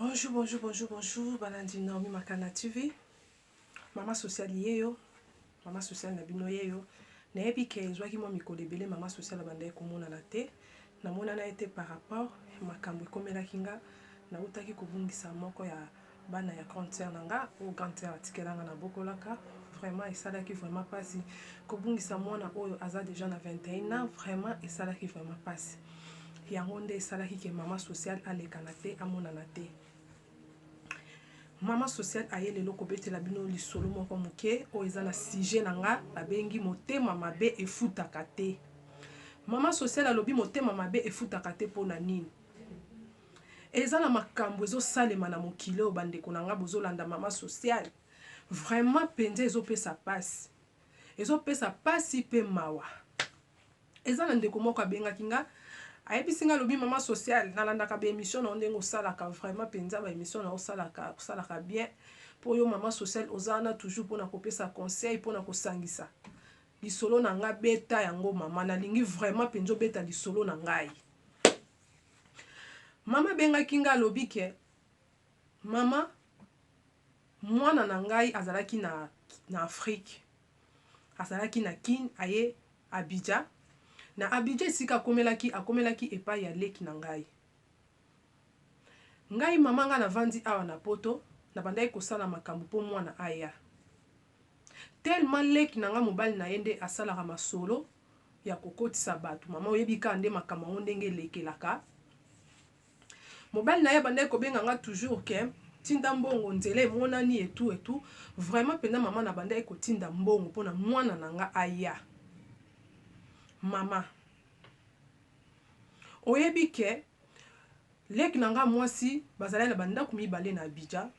Bonjour, Balandi Naomi Makana TV. Mama social yo, mama social na bino yo. Na ebi ke ezwaki mo mikolo ebele mama social banda ekomona na te. Na mona na été par rapport makambo ekomela kinga na utaki kobungisa moko ya bana ya grande nanga ou grande sœur atikelanga na bokolaka. Vraiment esalaki vraiment pasi kobungisa mwana oyo aza déjà na 21 ans, vraiment esalaki vraiment pasi. Yango nde esalaki ke mama social alekana te amona na te. Mama social aye lelo kobetela bino lisolo moko moke o eza na sujet nanga babengi motema mabe efutaka te. Mama social alobi motema mabe efutaka te pona nini? Eza na makambo ezosalema na mokili oyo bandeko nanga bozolanda mama social. Vraiment penza ezopesa pasi. Ezopesa pasi pe mawa. Eza na ndeko moko abengaki nga ayebisinga lobi mama social nalandaka ba émission na ndenge osalaka vraiment penza ba émission na osalaka bien po yo mama social ozana toujours pona kopesa conseil pona kosangisa lisolo na nga beta yango mama nalingi vraiment penzo beta lisolo na ngai. Mama bengaki nga lobi ke mama mwana na ngai azalaki na Afrique, azalaki na Kin aye Abidjan. Na Abidjan sika akomelaki epai ya leki na ngai. Ngai mama nga na vandi awa na poto na bandai kosala makambo po mwana aya. Tellement leki na nga mobali na yende asalaka masolo ya kokotisa bato. Mama oyebika nde makambo ndenge lekelaka. Mobali na ye bandai kobenga nga toujours ke tinda mbongo nzele monani et tout. Vraiment pena mama na bandai kotinda mbongo pona mwana na nga aya. Mama oyebi ke leki nanga mwasi bazalaki na bandako mibale na Abidjan.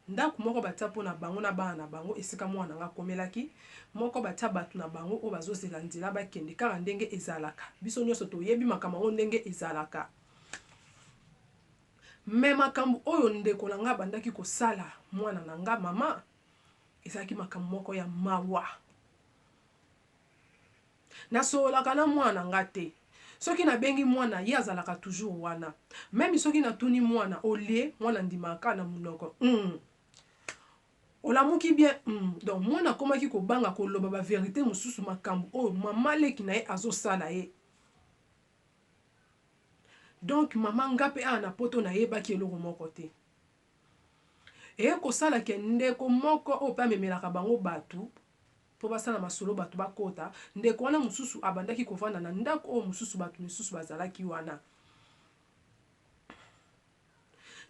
Ndako moko batia pona bango na bana na bango esika mwana nanga komelaki, moko batia bato na bango o bazozela nzela bakende kaka ndenge ezalaka. Biso nyonso toyebi makambo ndenge ezalaka. Me makambo oyo ndeko nanga bandaki kosala mwana nanga mama ezalaki makambo moko ya mawa. Nasolaka na mwana nga te. Soki na bengi mwana ye azalaka toujours wana. Même soki na tuni mwana olie mwana ndimaka na munoko. Olamuki bien. Donc mwana komaki kobanga koloba ba vérité mususu makambo oyo mama leki na ye azosala ye. Donc mama ngape ana poto na yebaki eloko moko te. E kosala ke ndeko moko o pa memelaka bango batu po basala masolo bato bakota ndeko wana mususu abandaki kovanda na ndako o mususu bato misusu bazalaki wana.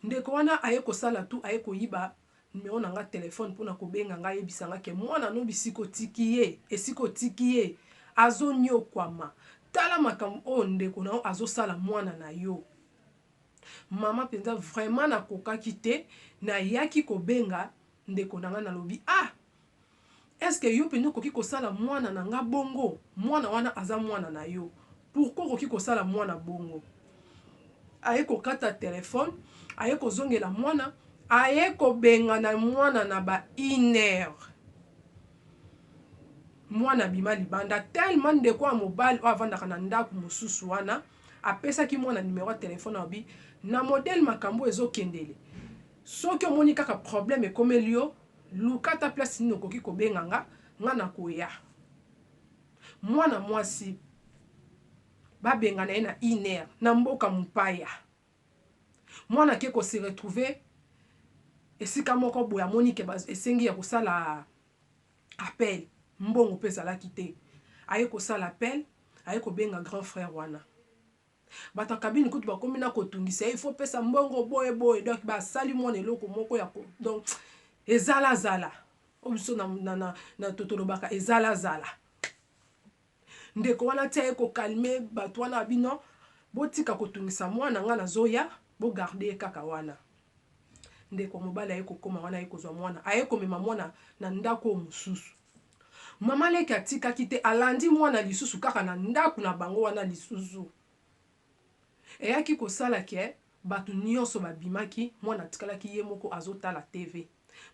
Ndeko wana aye kosala tu aye koyiba numéro na nga téléphone pona kobenga nga yebisanga ke mwana no bisiko tiki ye esiko tiki ye azonyokwama. Tala makambo o ndeko na o azosala mwana na yo. Mama penza vraiment na kokaki te na yaki kobenga ndeko na nga na lobi est-ce que yo peno koki kosala mwana na nga bongo? Mwana wana aza mwana na yo. Pourquoi koki kosala mwana bongo? Aye kokata téléphone, aye kozongela mwana, aye kobenga na mwana na ba 1 heure. Mwana bima libanda tellement ndeko wa mobali o avandaka na ndako mususu wana apesaki mwana numéro ya téléphone abi na modèle makambo ezokendele. Soki omoni kaka problème ekomeli yo lukata place nino koki kobenga nga na koya. Mwana mwasi babenga na ye na 1 heure na mboka mupaya. Mwana ke ko se retrouver esika moko boya moni ke esengi ya kosala appel mbongo pesa la kite. Aye kosala appel, aye kobenga grand frère wana. Bata kabini kutu bakomi na kotungisa il faut pesa mbongo boye donc ba sali mwana eloko moko ya donc ezala zala obiso na totolobaka ezala zala. Ndeko wana tia eko calmer bato wana abino botika kotungisa mwana nga na zoya bo garder kaka wana. Ndeko mobala eko koma wana eko zwa mwana ayeko mema mwana na ndako mususu. Mama leki atika kite alandi mwana lisusu kaka na ndako na bango wana lisusu. Eyaki kosala ke bato nyonso babimaki mwana tikalaki ye moko azotala TV.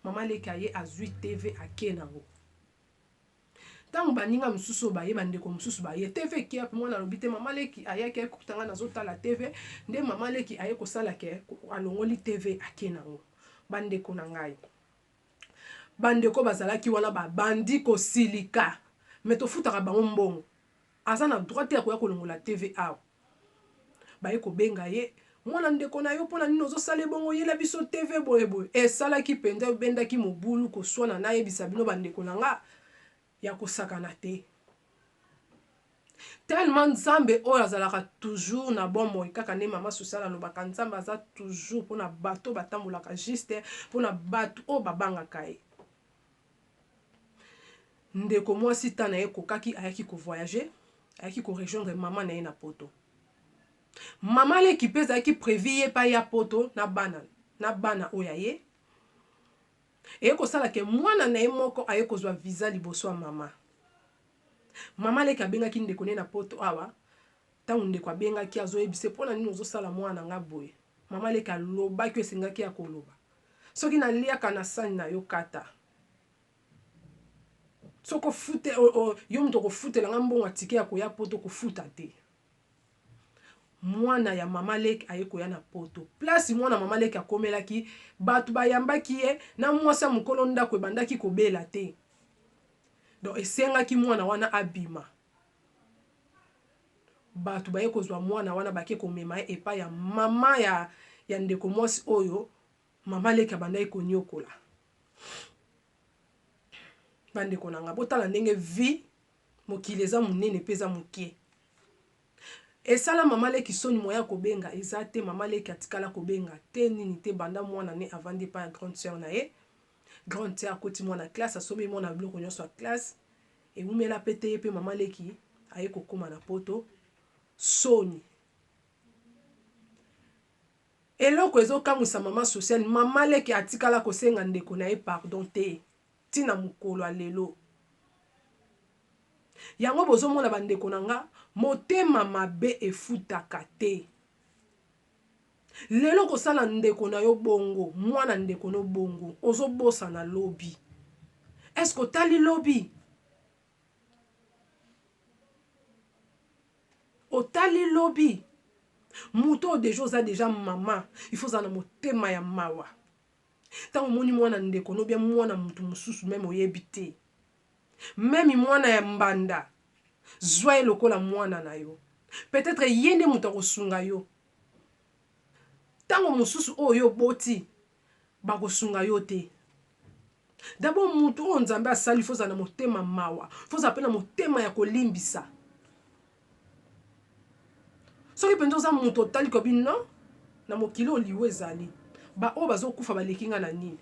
Mama leki aye azwi TV ake nango. Tant baninga mususu baye bandeko mususu baye TV ki ape mwana lobite mama leki ayaki ekutanga nazotala TV nde mama leki aye kosala ke alongoli TV akenango bandeko na ngai bandeko bazalaki wana babandi kosilika mais tofutaka bango mbongo aza na droit ya koya kolongola TV awa baye kobenga ye mwana ndeko na yo mpona nini ozosala bongo yela biso TV boyeboye esalaki mpenza obendaki mobulu koswana nayebisa bino bandeko na nga ya kosakana te tellement nzambe oyo azalaka toujours na bomoi kaka nde mama social alobaka nzambe aza toujours mpona bato batambolaka juste mpona bato oyo babangaka ye ndeko mwasi ta na ye kokaki ayaki kovoyage ayaki korejoindre mama na ye na poto mama leki mpe ezalaki prévu ye pa ya poto na bana oyo aye eye kosala ke mwana na ye moko aye kozwa visa liboso ya mama leki abengaki ndeko ne na poto awa ntango ndeko abengaki azoyebise mpona nini ozosala mwana nga boye mama leki alobaki esengaki ya koloba soki naliaka na sani na yo kata soko fute yo moto kofutelanga mbongo atike ya koya poto kofuta te mwana ya mama leki aye koya na poto place mwana mama leki akomelaki bato bayambaki ye na mwasi ya mokolo ndako ebandaki kobela te donc esengaki mwana wana abima bato baye kozwa mwana wana bake komema ye epai ya mama ya ndeko mwasi oyo mama leki abandaki konyokola bandeko na nga botala ndenge vi mokili eza monene mpe eza mokie esala mama leki soni moya kobenga eza te mama leki atikala kobenga te nini te banda mwana ne avandi pa ya grande sœur na ye grande sœur akoti mwana classe asomi mwana biloko nyonso ya classe ewumela pe te ye mpe mama leki aye kokóma na poto soni eloko ezokamwisa mama social mama leki atikala kosenga ndeko na ye pardon te tina mokolo ya lelo yango bozomona bandeko na nga motema mabe efutaka te lelo kosala ndeko na yo bongo mwana ndeko no bongo ozobosa na lobi eske otali lobi otali lobi muto oyo deja oza deja mama ifo oza na motema ya mawa ntango omoni mwana ndeko no bia mwana mutu mosusu meme oyebi te memi mwana ya mbanda zwa ye lokola mwana na yo peut-être ye nde moto akosunga yo ntango mosusu oyo boti bakosunga yo te d'abord mutu oyo nzambe asali fo oza na motema mawa fo oza pe na motema ya kolimbisa soki mpenza oza mutu otali kobi no na mokili oliwo ezali baoyo bazokufa baleki nga na nini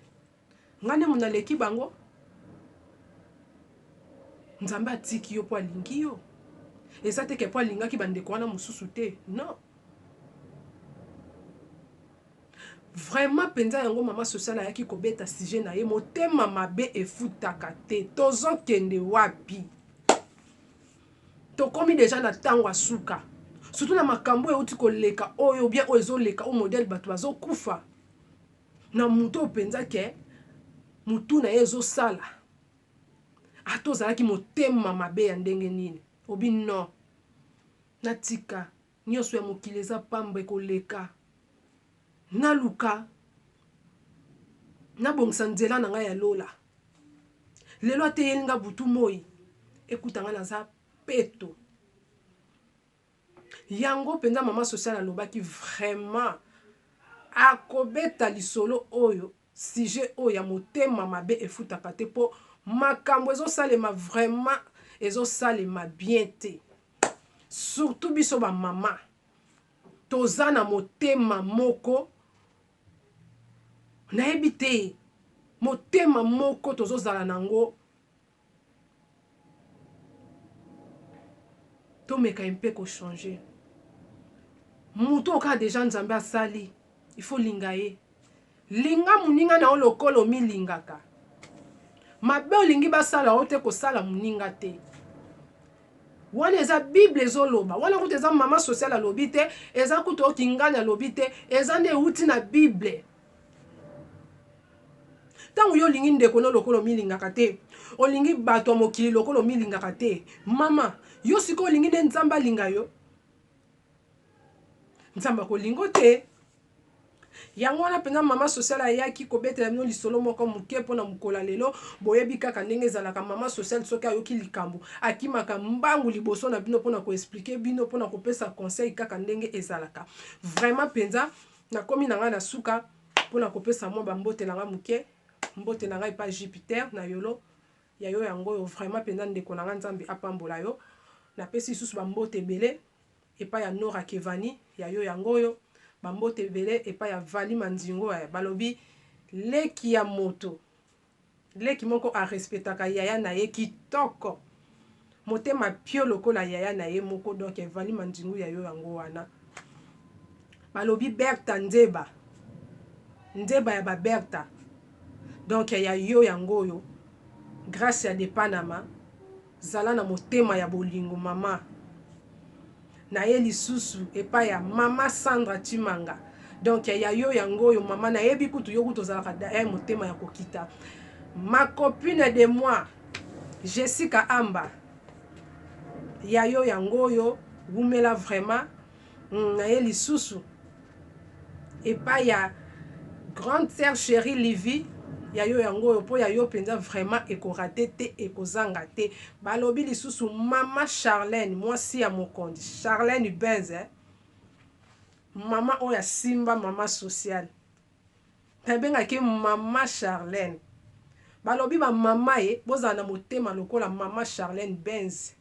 nga nde mona leki bango nzambe atiki yo mpo alingi yo eza te ke mpo alingaki bandeko wana mosusu te non vraiment mpenza yango mama social ayaki kobeta sujet na ye motema mabe efutaka te tozokende wapi tokomi deja na ntango ya suka surtout na makambo euti koleka oyo bien oyo ezoleka oyo modele bato bazokufa na mutu oyo mpenza ke mutu na ye ezosala ata ozalaki motema mabe ya ndenge nini obi no natika nyonso ya mokili eza pamba ekoleka naluka nabongisa nzela na ngai ya lola lelo ateyeli nga butu moi ekutanga naza peto yango mpenza mama social alobaki vraiment akobeta lisolo oyo sujet oyo ya motema mabe efutaka te mpo makambo ezosalema vraiment ezosalema bien te surtout biso bamama toza na motema moko nayebi te motema moko tozozala nango tomeka mpe kochange mutu oka deja nzambe asali ifo linga ye linga moninga na yo lokola omilingaka mabe olingi basala o te kosala moninga te wana eza bible ezoloba wana kuta eza mama social alobi te eza kuta okingani alobi te eza nde euti na bible ntango yo olingi ndeko no lokolo milingaka te olingi bato ya mokili lokolo milingaka te mama yo sikoyo olingi nde nzambe alinga yo nzambe akolingo te yango wana mpenza mama sociale ayaki kobetela bino lisolo moko moke mpona mokolo lelo boyebi kaka ndenge ezalaka mama sociale soki ayoki likambo akimaka mbangu liboso na bino mpona koexplike bino mpona kopesa conseil kaka ndenge ezalaka vraiment mpenza nakomi na ngai na suka mpona kopesa mwa bambote na ngai moke mbote na ngai epa Jupiter na yolo ya yo yango oyo vraiment mpenza ndeko na ngai nzambe apambola yo napesi lisusu bambote ebele epa ya Nora Kevani ya yo yango oyo bambote ebele epa ya Vali Mandingo balobi leki ya moto leki moko arespectaka yaya na ye kitoko motema pio lokola yaya na ye moko donc Vali Mandingo ya yo yango wana balobi Berta Nzeba ya ba Berta donc ya yo yango oyo grâce ya de Panama zala na motema ya bolingo mama na ye lisusu epa ya mama Sandra Chimanga donc ya yo yango oyo mama na yebi kutu yo kutu ozalaka da motema ya kokita ma copine de moi Jessica Amba ya yo yango oyo wumela vraiment na ye lisusu epa ya grande sœur chérie Livy ya yo yango oyo po ya yo penza vraiment ekorate te ekozanga te balobi lisusu mama Charlène mwasi ya mokondi Charlène Benz mama oyo simba mama sociale nabengaki mama Charlène balobi ba mama ye bozala na motema lokola mama Charlène Benz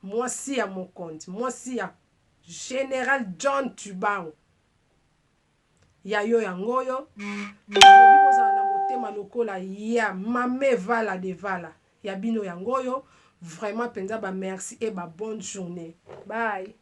mwasi ya mokondi mwasi ya Général John Tubango ya yo yango oyo balobi bozala na motema lokola ya mame Vala de Vala ya bino yango oyo vraiment penza ba merci et ba bonne journée bye.